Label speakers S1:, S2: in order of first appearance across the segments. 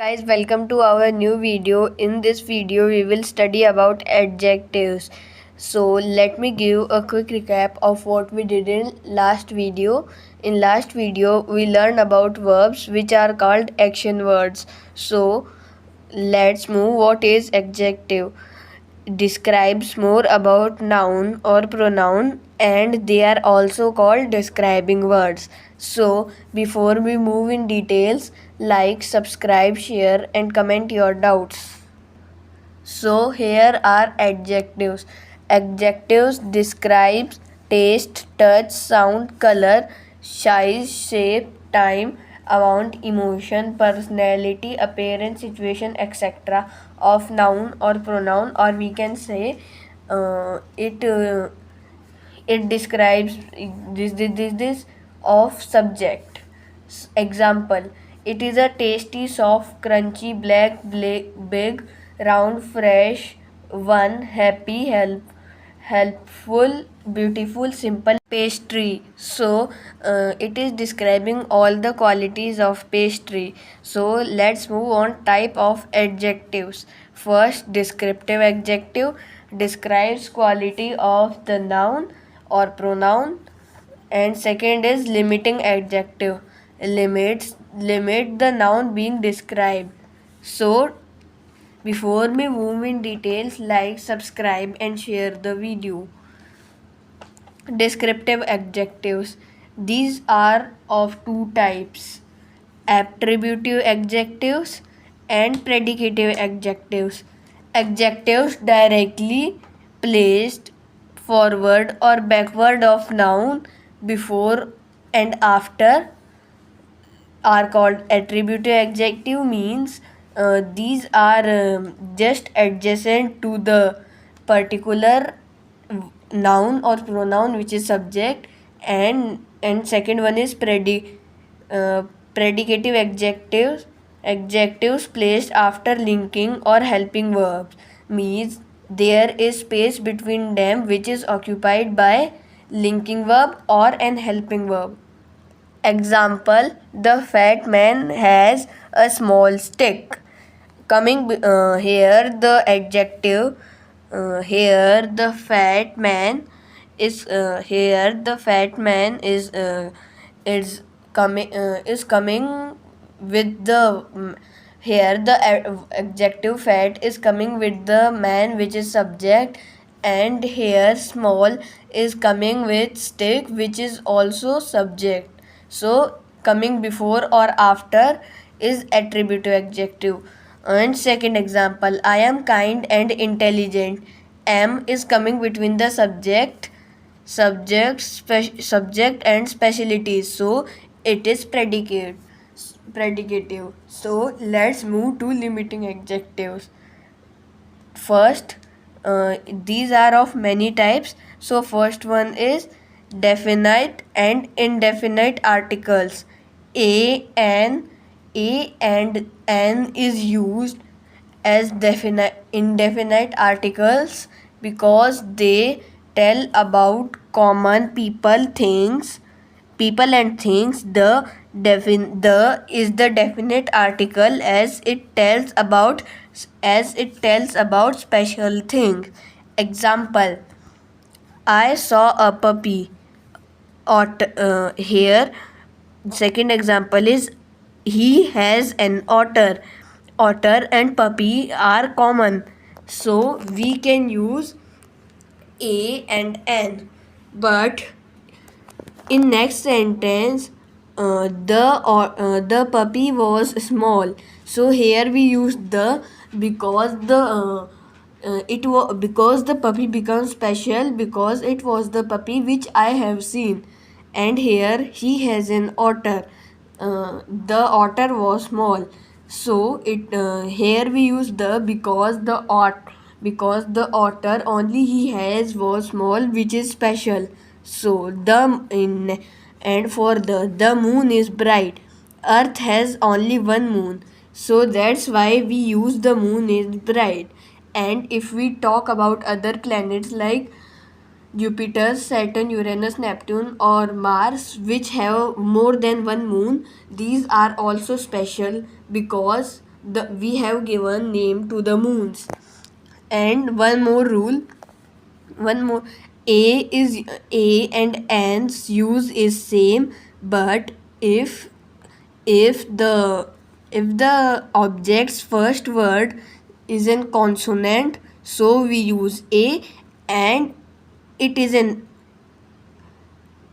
S1: Guys, welcome to our new video. In this video we will study about adjectives. So let me give a quick recap of what we did in last video. In last video we learned about verbs which are called action words. So let's move. What is adjective? Describes more about noun or pronoun, and they are also called describing words. So before we move in details, like, subscribe, share and comment your doubts. So here are adjectives. Adjectives describes taste, touch, sound, color, size, shape, time, amount, emotion, personality, appearance, situation, etc. of noun or pronoun, or we can say it describes this of subject. Example: it is a tasty, soft, crunchy, big, round, fresh, one, happy, helpful, beautiful, simple pastry. So it is describing all the qualities of pastry. So let's move on. Type of adjectives. First, descriptive adjective describes quality of the noun or pronoun, and second is limiting adjective limit the noun being described. So before we move in details, like, subscribe and share the video. Descriptive adjectives. These are of two types: attributive adjectives and predicative adjectives. Adjectives directly placed forward or backward of noun, before and after, are called attributive adjective. Means these are just adjacent to the particular noun or pronoun which is subject, and second one is predicative adjectives placed after linking or helping verbs. Means there is space between them which is occupied by linking verb or an helping verb. Example: the fat man has a small stick. Coming here, the adjective here the fat man is coming with the here the adjective fat is coming with the man which is subject, and here small is coming with stick which is also subject. So coming before or after is attributive adjective. And second example: I am kind and intelligent. Am is coming between the subject and specialties, so it is predicative. So let's move to limiting adjectives. First, these are of many types. So first one is definite and indefinite articles. A and n is used as indefinite articles because they tell about common people and things. The is the definite article as it tells about special things. Example: I saw a puppy. Here second example is he has an otter. Otter and puppy are common, so we can use a and n. But in next sentence, the puppy was small. So here we use the, because the puppy becomes special because it was the puppy which I have seen. And here he has an otter. The otter was small. So here we use the, because the otter only he has was small which is special. So and for the moon is bright. Earth has only one moon, so that's why we use the moon is bright. And if we talk about other planets like Jupiter, Saturn, Uranus, Neptune or Mars, which have more than one moon, these are also special because we have given name to the moons. And one more rule, one more, a is a and an's use is same, but if the if the object's first word is in consonant, so we use a, and it is an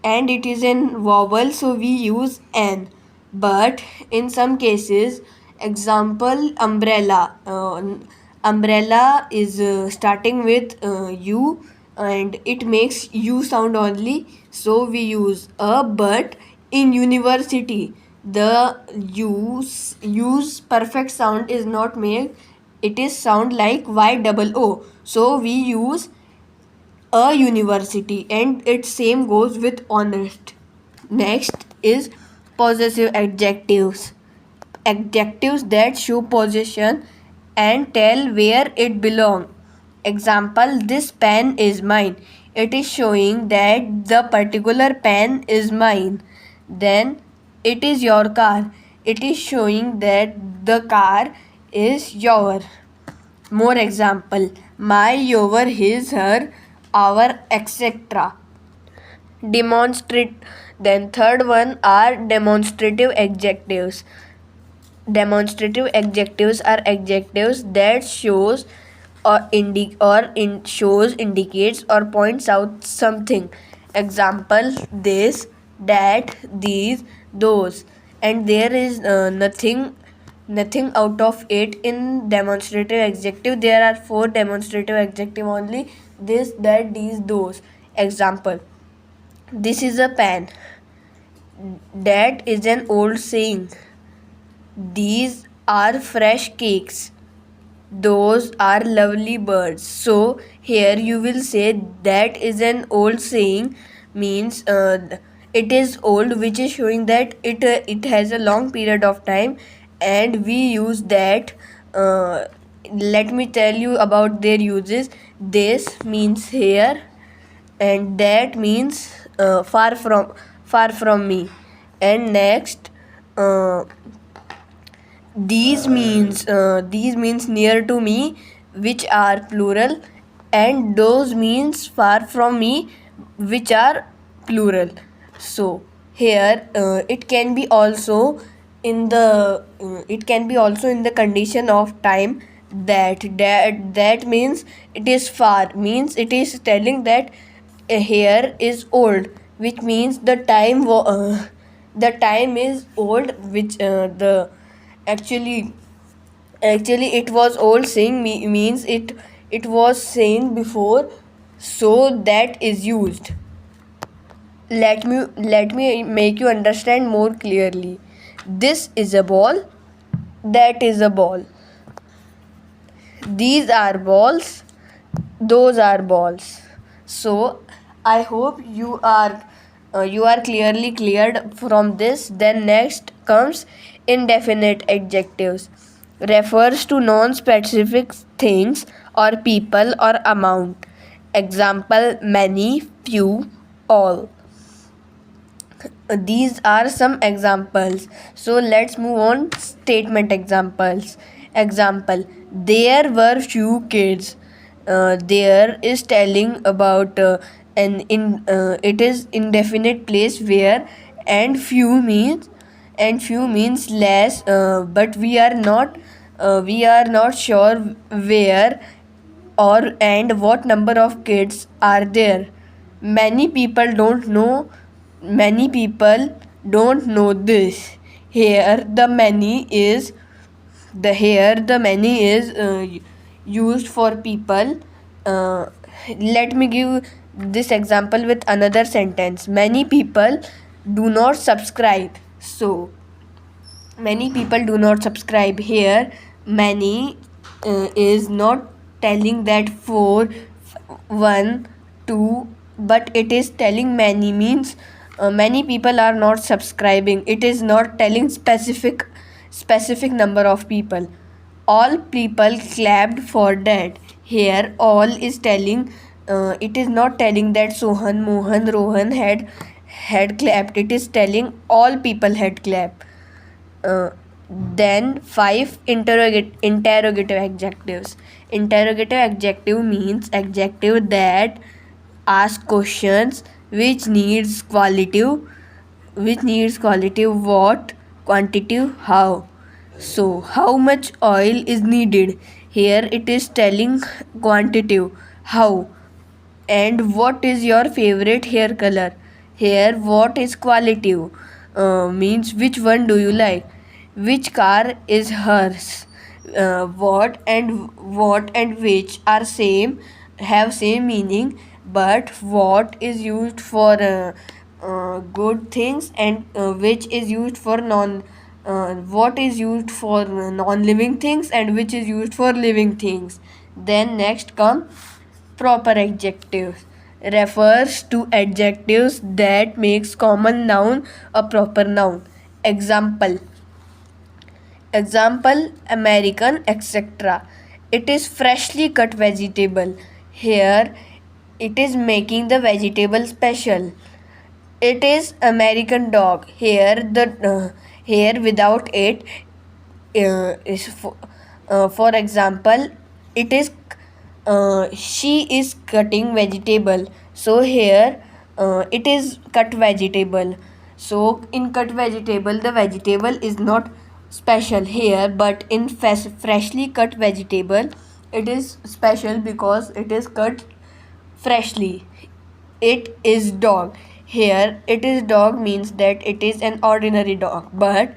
S1: it is in vowel, so we use an. But in some cases, example, umbrella, umbrella is starting with u, and it makes u sound only, so we use a. But in university, the use perfect sound is not made, it is sound like y double o, so we use a university, and it same goes with honest. Next is possessive adjectives. Adjectives that show possession and tell where it belongs. Example, this pen is mine. It is showing that the particular pen is mine. Then, it is your car. It is showing that the car is your. More example, my, your, his, her, our, etc. Demonstrate. Then third one are demonstrative adjectives. Demonstrative adjectives are adjectives that shows shows, indicates, or points out something. Example, this, that, these, those. And there is nothing out of it in demonstrative adjective. There are 4 demonstrative adjective only: this, that, these, those. Example, this is a pen. That is an old saying. These are fresh cakes. Those are lovely birds. So here you will say that is an old saying, means it is old, which is showing that it has a long period of time, and we use that. Let me tell you about their uses. This means here, and that means far from me. And next, uh, these means near to me, which are plural, and those means far from me, which are plural. So here it can be also in the condition of time. That means it is far, means it is telling that here is old, which means the time is old, which the actually it was old saying, means it was saying before, so that is used. Let me make you understand more clearly. This is a ball. That is a ball. These are balls. Those are balls. So I hope you are clearly cleared from this. Then next comes indefinite adjectives. Refers to non-specific things or people or amount. Example, many, few, all. These are some examples. So let's move on. Statement examples. Example, there were few kids. There is telling about it is indefinite place where, and few means less, but we are not sure where or and what number of kids are there. Many people don't know this. Here the many is used for people. Let me give this example with another sentence. Many people do not subscribe. So many people do not subscribe. Here many is not telling that 4, 1, 2, but it is telling many, means many people are not subscribing. It is not telling specific number of people. All people clapped for that. Here all is telling, it is not telling that Sohan, Mohan, Rohan had clapped. It is telling all people had clapped. Then five interrogative adjectives. Interrogative adjective means adjective that ask questions which needs qualitative what, quantitative how. So how much oil is needed? Here it is telling quantitative how. And what is your favorite hair color? Here what is qualitative? Means which one do you like? Which car is hers? What and which are same, have same meaning, but what is used for good things, and which is used for what is used for non-living things, and which is used for living things. Then next come proper adjectives. Refers to adjectives that makes common noun a proper noun. Example: American, etc. It is freshly cut vegetable. Here it is making the vegetable special. It is American dog. Here without it is for example, it is she is cutting vegetable. So here it is cut vegetable. So in cut vegetable, the vegetable is not special here, but in freshly cut vegetable, it is special because it is cut freshly. It is dog. Here it is dog means that it is an ordinary dog, but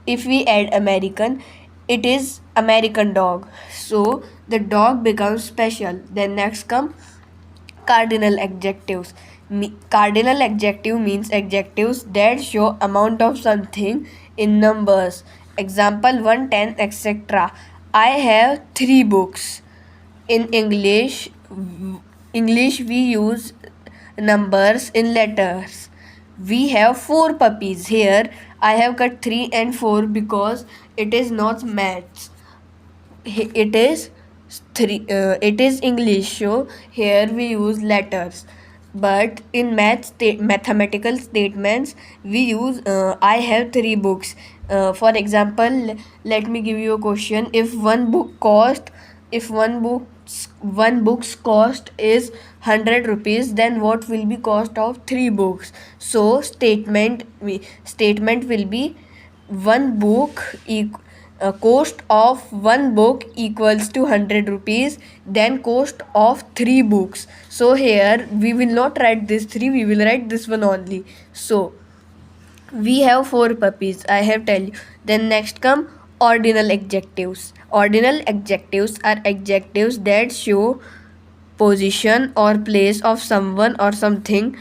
S1: if we add American, it is American dog. So the dog becomes special. Then next come cardinal adjectives. Cardinal adjective means adjectives that show amount of something in numbers. Example 110, etc. I have 3 books. In English we use numbers in letters. We have 4 puppies. Here I have cut 3 and 4 because it is not maths. It is it is English, so here we use letters. But in mathematical statements we use I have 3 books. For example, let me give you a question. If one book's cost is 100 rupees, then what will be cost of 3 books? So statement will be one book cost of one book equals to 100 rupees, then cost of 3 books. So here we will not write this 3, we will write this one only. So we have 4 puppies, I have tell you. Then next come ordinal adjectives. Ordinal adjectives are adjectives that show position or place of someone or something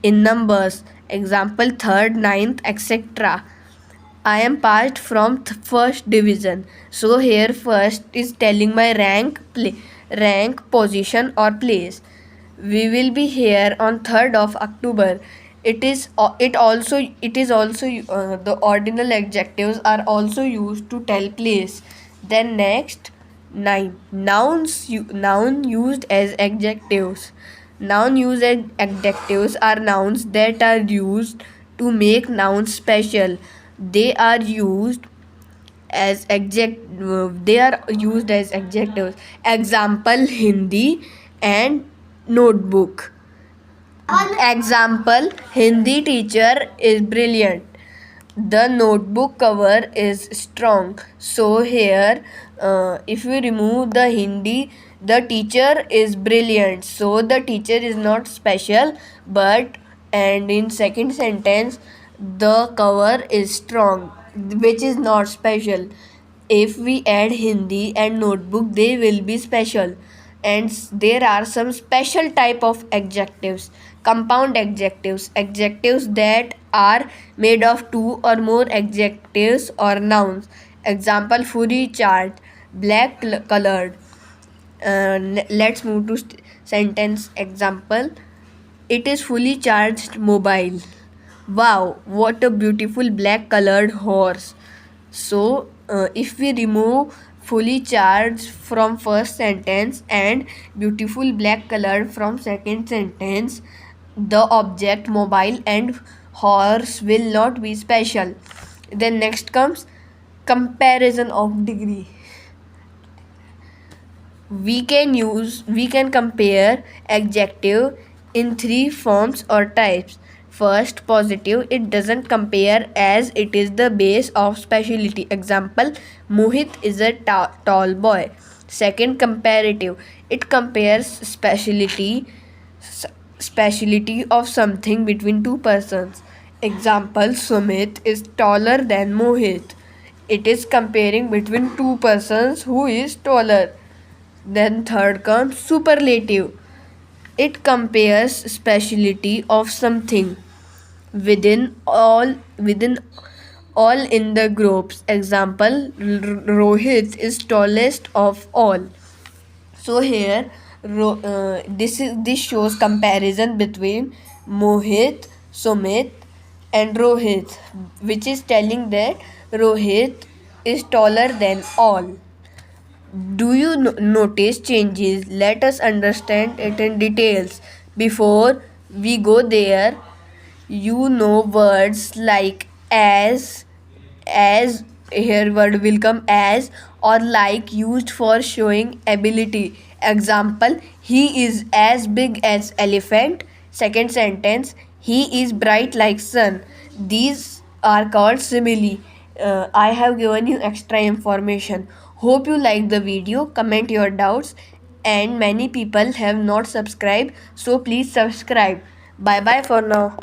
S1: in numbers. Example: third, ninth, etc. I am passed from first division. So here first is telling my rank, position or place. We will be here on 3rd of October. It is also the ordinal adjectives are also used to tell place. Then next 9, noun used as adjectives. Noun used as adjectives are nouns that are used to make nouns special. They are used as adjectives. Example: Hindi and notebook. Example: Hindi teacher is brilliant. The notebook cover is strong. So here if we remove the Hindi, the teacher is brilliant. So the teacher is not special, but and in second sentence the cover is strong, which is not special. If we add Hindi and notebook, they will be special. And there are some special type of adjectives. Compound adjectives: adjectives that are made of 2 or more adjectives or nouns. Example: fully charged, black colored. Let's move to sentence example. It is fully charged mobile. Wow, what a beautiful black colored horse. So if we remove fully charged from first sentence and beautiful black colored from second sentence, the object mobile and horse will not be special. Then next comes Comparison of degree. We can compare adjective in three forms or types. First, positive, it doesn't compare as it is the base of speciality. Example, Mohit is a tall boy. Second, comparative, it compares speciality of something between two persons. Example, Sumit is taller than Mohit. It is comparing between two persons who is taller. Then third comes superlative. It compares speciality of something within all in the groups. Example, Rohit is tallest of all. So here, this shows comparison between Mohit, Sumit, and Rohit, which is telling that Rohit is taller than all. Do you notice changes? Let us understand it in details. Before we go there, you know words like as here word will come as or like used for showing ability. Example, he is as big as elephant. Second sentence, he is bright like sun. These are called simile. I have given you extra information. Hope you like the video. Comment your doubts. And many people have not subscribed, so please subscribe. Bye bye for now.